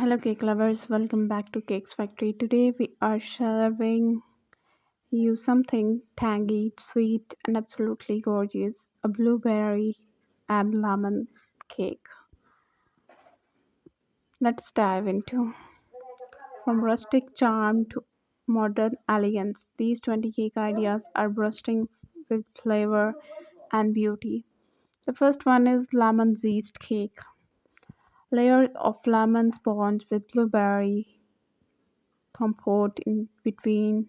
Hello, cake lovers. Welcome back to Cakes Factory. Today we are serving you something tangy, sweet, and absolutely gorgeous a blueberry and lemon cake. Let's dive into from rustic charm to modern elegance. These 20 cake ideas are bursting with flavor and beauty. The first one is lemon zest cake. Layer of lemon sponge with blueberry compote in between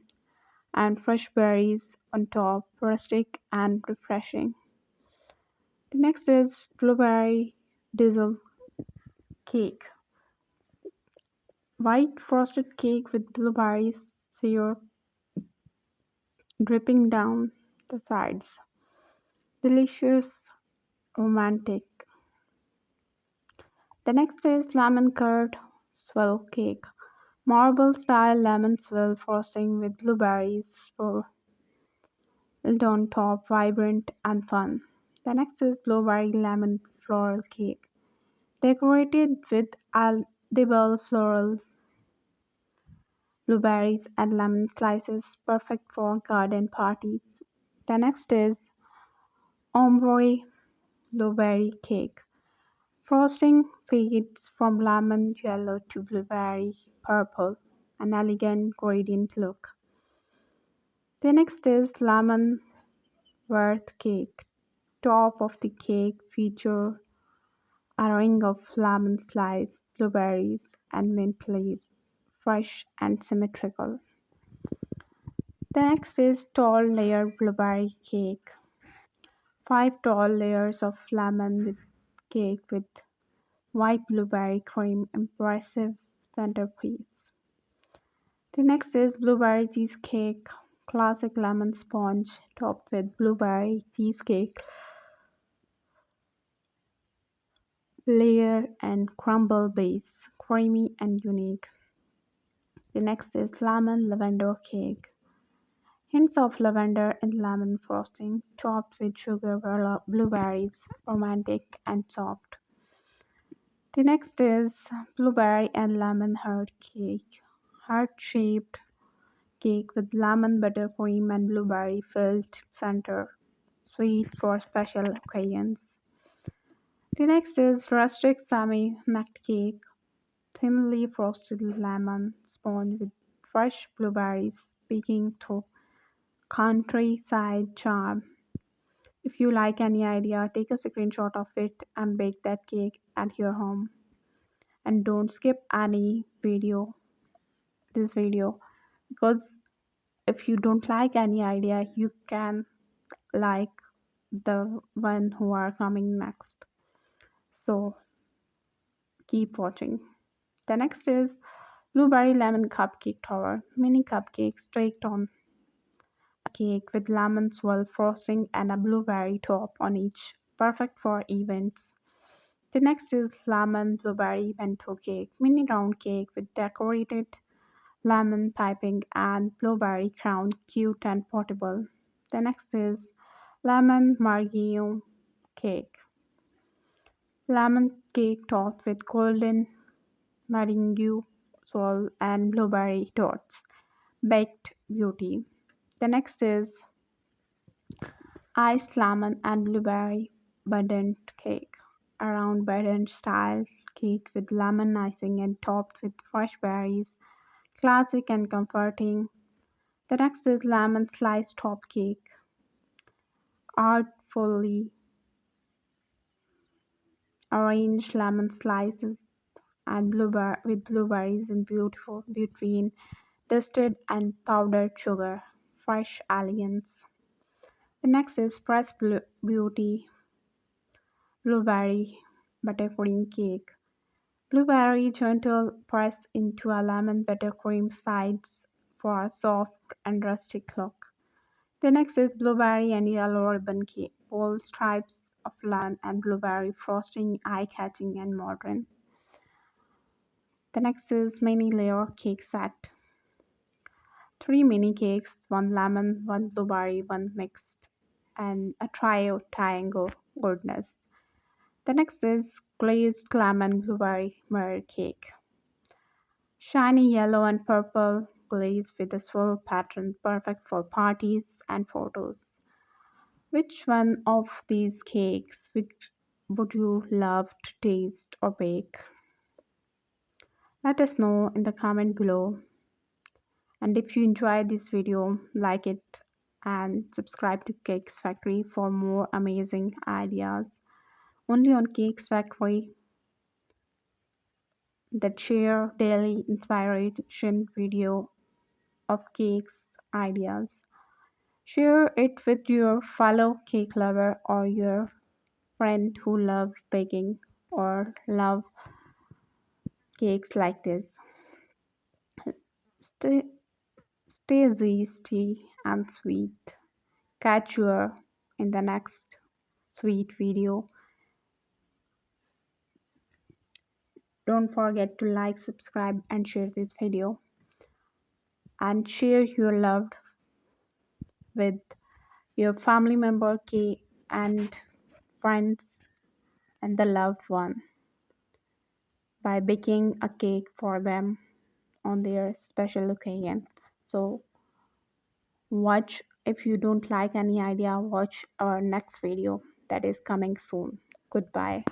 and fresh berries on top, rustic and refreshing. The next is blueberry drizzle cake. White frosted cake with blueberry syrup dripping down the sides. Delicious, romantic. The next is lemon curd swirl cake. Marble style lemon swirl frosting with blueberries sprinkled on top, vibrant and fun. The next is blueberry lemon floral cake. Decorated with edible floral, blueberries, and lemon slices, perfect for garden parties. The next is ombre blueberry cake. Frosting fades from lemon yellow to blueberry purple, an elegant gradient look. The next is lemon worth cake. Top of the cake feature a ring of lemon slice, blueberries, and mint leaves, fresh and symmetrical. The next is tall layer blueberry cake. Five tall layers of lemon with cake with white blueberry cream, impressive centerpiece. The next is blueberry cheesecake. Classic lemon sponge topped with blueberry cheesecake layer and crumble base, creamy and unique. The next is lemon lavender cake. Hints of lavender in lemon frosting, topped with sugar blueberries, romantic and soft. The next is blueberry and lemon heart cake. Heart-shaped cake with lemon buttercream and blueberry filled center, sweet for special occasions. The next is rustic semi-nut cake. Thinly frosted lemon sponge with fresh blueberries peeking through countryside charm. If you like any idea, take a screenshot of it and bake that cake at your home. And don't skip any video, this video, because if you don't like any idea, you can like the one who are coming next. So keep watching. The next is blueberry lemon cupcake tower. Mini cupcake streaked on cake with lemon swirl frosting and a blueberry top on each. Perfect for events. The next is lemon blueberry bento cake. Mini round cake with decorated lemon piping and blueberry crown. Cute and portable. The next is lemon margino cake. Lemon cake topped with golden meringue swirl and blueberry dots. Baked beauty. The next is iced lemon and blueberry abundant cake. A round abundant style cake with lemon icing and topped with fresh berries. Classic and comforting. The next is lemon slice top cake. Artfully arranged lemon slices and blueberries in beautiful between dusted and powdered sugar. Fresh elegance. The next is pressed beauty blueberry buttercream cake. Blueberry gentle pressed into a lemon buttercream sides for a soft and rustic look. The next is blueberry and yellow ribbon cake. Bold stripes of lemon and blueberry frosting, eye-catching and modern. The next is mini layer cake set. Three mini cakes, one lemon, one blueberry, one mixed, and a trio triangle goodness. The next is glazed lemon blueberry mirror cake. Shiny yellow and purple glaze with a swirl pattern perfect for parties and photos. Which one of these cakes would you love to taste or bake? Let us know in the comment below. And if you enjoyed this video, like it and subscribe to Cakes Factory for more amazing ideas. Only on Cakes Factory that share daily inspiration video of cakes ideas. Share it with your fellow cake lover or your friend who love baking or love cakes like this. Stay, stay zesty and sweet. Catch you in the next sweet video. Don't forget to like, subscribe and share this video and share your love with your family member cake and friends and the loved one by baking a cake for them on their special occasion. So watch, if you don't like any idea, watch our next video that is coming soon. Goodbye.